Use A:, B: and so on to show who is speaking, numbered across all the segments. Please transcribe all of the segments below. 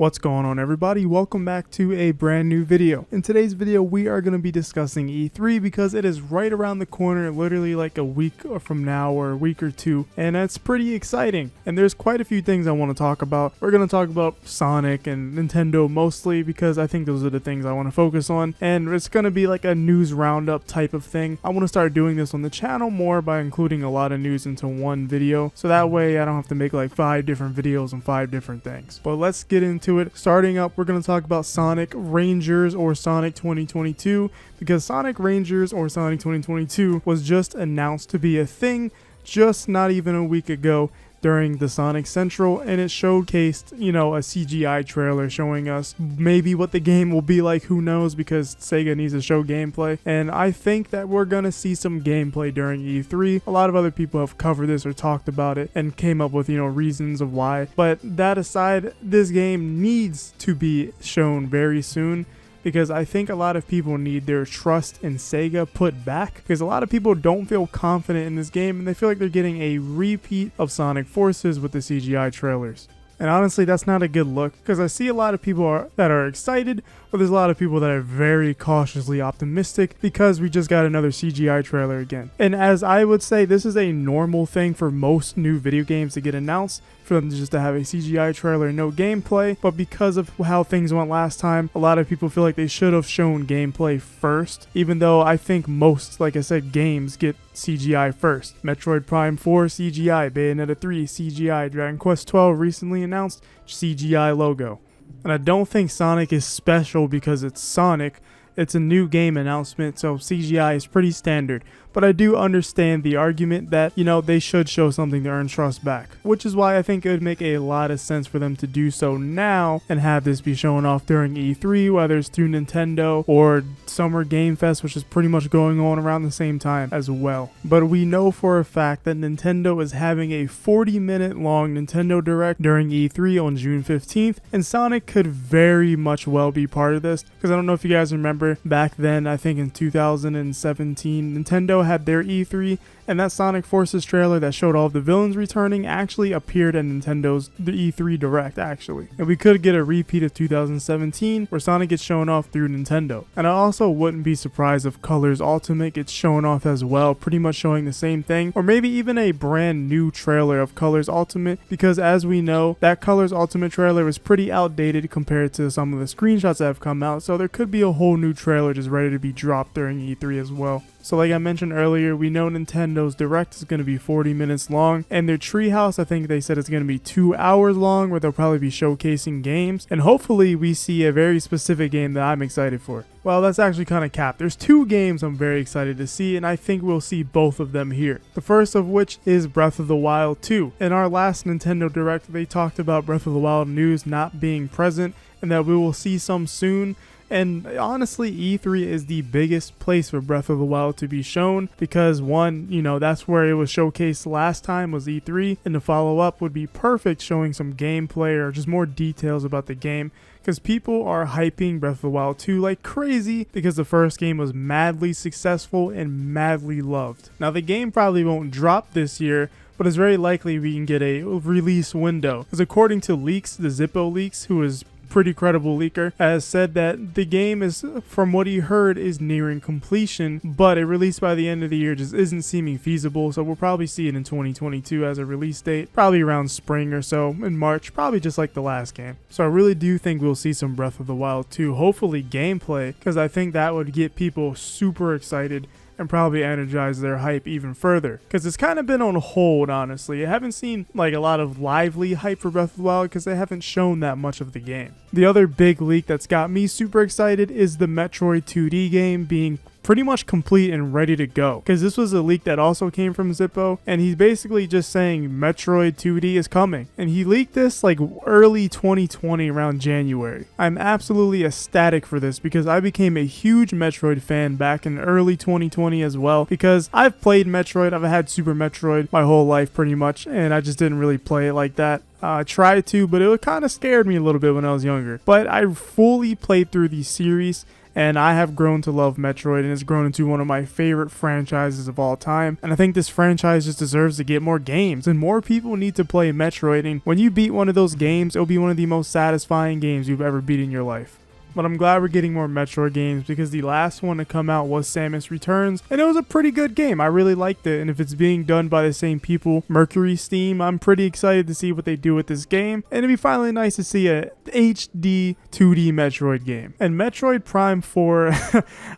A: What's going on, everybody? Welcome back to a brand new video. In today's video we are going to be discussing E3 because it is right around the corner, literally like a week from now or a week or two, and that's pretty exciting. And there's quite a few things I want to talk about. We're going to talk about Sonic and Nintendo mostly because I think those are the things I want to focus on, and it's going to be like a news roundup type of thing. I want to start doing this on the channel more by including a lot of news into one video, so that way I don't have to make like 5 different videos on 5 different things. But let's get into it. Starting up, we're going to talk about Sonic Rangers or Sonic 2022 because Sonic Rangers or Sonic 2022 was just announced to be a thing just not even a week ago during the Sonic Central, and it showcased, a CGI trailer showing us maybe what the game will be like. Who knows, because Sega needs to show gameplay, and I think that we're gonna see some gameplay during E3. A lot of other people have covered this or talked about it and came up with reasons of why, but that aside, this game needs to be shown very soon, because I think a lot of people need their trust in Sega put back, because a lot of people don't feel confident in this game and they feel like they're getting a repeat of Sonic Forces with the CGI trailers. And honestly, that's not a good look, because I see a lot of people that are excited, but there's a lot of people that are very cautiously optimistic because we just got another CGI trailer again. And as I would say, this is a normal thing for most new video games to get announced, for them just to have a CGI trailer and no gameplay. But because of how things went last time, a lot of people feel like they should have shown gameplay first, even though I think most, like I said, games get CGI first. Metroid Prime 4 CGI, Bayonetta 3 CGI, Dragon Quest 12 recently announced CGI logo. And I don't think Sonic is special because it's Sonic. It's a new game announcement, so CGI is pretty standard. But I do understand the argument that, they should show something to earn trust back. Which is why I think it would make a lot of sense for them to do so now and have this be shown off during E3, whether it's through Nintendo or Summer Game Fest, which is pretty much going on around the same time as well. But we know for a fact that Nintendo is having a 40-minute long Nintendo Direct during E3 on June 15th, and Sonic could very much well be part of this, because I don't know if you guys remember, back then, I think in 2017, Nintendo had their E3, and that Sonic Forces trailer that showed all of the villains returning actually appeared in Nintendo's E3 Direct, actually. And we could get a repeat of 2017 where Sonic gets shown off through Nintendo. And I also wouldn't be surprised if Colors Ultimate gets shown off as well, pretty much showing the same thing, or maybe even a brand new trailer of Colors Ultimate, because as we know, that Colors Ultimate trailer is pretty outdated compared to some of the screenshots that have come out, so there could be a whole new trailer just ready to be dropped during E3 as well. So like I mentioned earlier, we know Nintendo's Direct is going to be 40 minutes long, and their Treehouse, I think they said it's going to be 2 hours long, where they'll probably be showcasing games, and hopefully we see a very specific game that I'm excited for. Well, that's actually kind of capped. There's 2 games I'm very excited to see, and I think we'll see both of them here. The first of which is Breath of the Wild 2. In our last Nintendo Direct, they talked about Breath of the Wild news not being present, and that we will see some soon. And honestly, E3 is the biggest place for Breath of the Wild to be shown because one, that's where it was showcased last time, was E3, and the follow-up would be perfect, showing some gameplay or just more details about the game, because people are hyping Breath of the Wild 2 like crazy because the first game was madly successful and madly loved. Now the game probably won't drop this year, but it's very likely we can get a release window, because according to leaks, the Zippo Leaks, who is pretty credible leaker, has said that the game is, from what he heard, is nearing completion, but a release by the end of the year just isn't seeming feasible, so we'll probably see it in 2022 as a release date, probably around spring or so, in March, probably just like the last game. So I really do think we'll see some Breath of the Wild 2, hopefully gameplay, because I think that would get people super excited and probably energize their hype even further, because it's kind of been on hold, honestly. I haven't seen like a lot of lively hype for Breath of the Wild because they haven't shown that much of the game. The other big leak that's got me super excited is the Metroid 2D game being pretty much complete and ready to go, because this was a leak that also came from Zippo, and he's basically just saying Metroid 2D is coming, and he leaked this like early 2020, around January. I'm absolutely ecstatic for this because I became a huge Metroid fan back in early 2020 as well, because I've played Metroid, I've had Super Metroid my whole life pretty much, and I just didn't really play it like that. I tried to, but it kind of scared me a little bit when I was younger. But I fully played through the series, and I have grown to love Metroid, and it's grown into one of my favorite franchises of all time. And I think this franchise just deserves to get more games, and more people need to play Metroid. And when you beat one of those games, it'll be one of the most satisfying games you've ever beat in your life. But I'm glad we're getting more Metroid games, because the last one to come out was Samus Returns, and it was a pretty good game. I really liked it, and if it's being done by the same people, Mercury Steam, I'm pretty excited to see what they do with this game, and it'd be finally nice to see a HD 2D Metroid game. And Metroid Prime 4,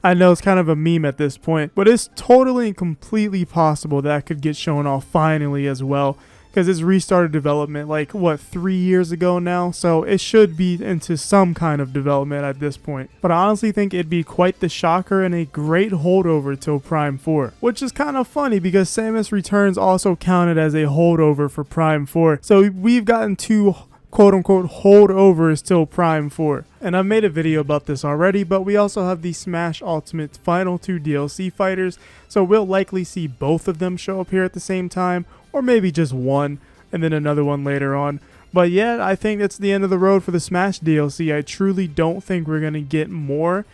A: I know it's kind of a meme at this point, but it's totally and completely possible that could get shown off finally as well, because it's restarted development like, what, 3 years ago now? So it should be into some kind of development at this point. But I honestly think it'd be quite the shocker and a great holdover till Prime 4. Which is kind of funny, because Samus Returns also counted as a holdover for Prime 4. So we've gotten two quote-unquote holdovers till Prime 4. And I've made a video about this already, but we also have the Smash Ultimate final 2 DLC fighters, so we'll likely see both of them show up here at the same time, or maybe just one, and then another one later on. But yeah, I think that's the end of the road for the Smash DLC. I truly don't think we're going to get more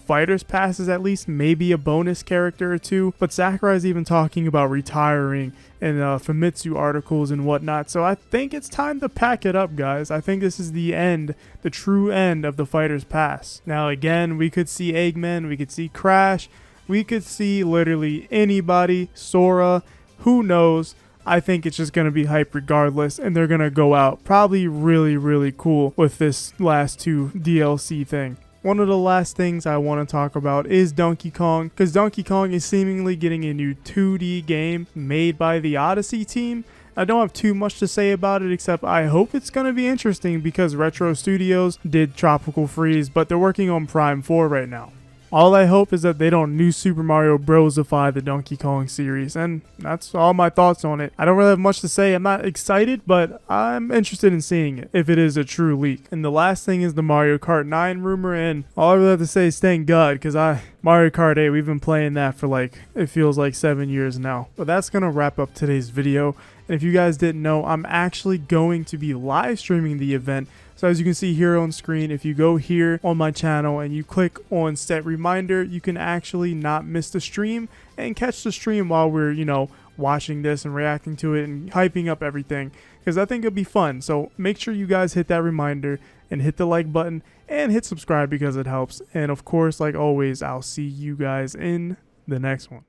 A: fighters passes, at least maybe a bonus character or two, but Sakurai's even talking about retiring in Famitsu articles and whatnot, so I think it's time to pack it up, guys. I think this is the end, the true end of the fighters pass. Now again, we could see Eggman, we could see Crash, we could see literally anybody, Sora, who knows. I think it's just going to be hype regardless, and they're going to go out probably really cool with this last 2 DLC thing. One of the last things I want to talk about is Donkey Kong, because Donkey Kong is seemingly getting a new 2D game made by the Odyssey team. I don't have too much to say about it, except I hope it's going to be interesting, because Retro Studios did Tropical Freeze, but they're working on Prime 4 right now. All I hope is that they don't New Super Mario Bros.ify the Donkey Kong series, and that's all my thoughts on it. I don't really have much to say. I'm not excited, but I'm interested in seeing it, if it is a true leak. And the last thing is the Mario Kart 9 rumor, and all I really have to say is thank God, because Mario Kart 8, we've been playing that for it feels like 7 years now. But that's going to wrap up today's video. And if you guys didn't know, I'm actually going to be live streaming the event. So as you can see here on screen, if you go here on my channel and you click on set reminder, you can actually not miss the stream and catch the stream while we're, watching this and reacting to it and hyping up everything, because I think it'll be fun. So make sure you guys hit that reminder and hit the like button and hit subscribe, because it helps. And of course, like always, I'll see you guys in the next one.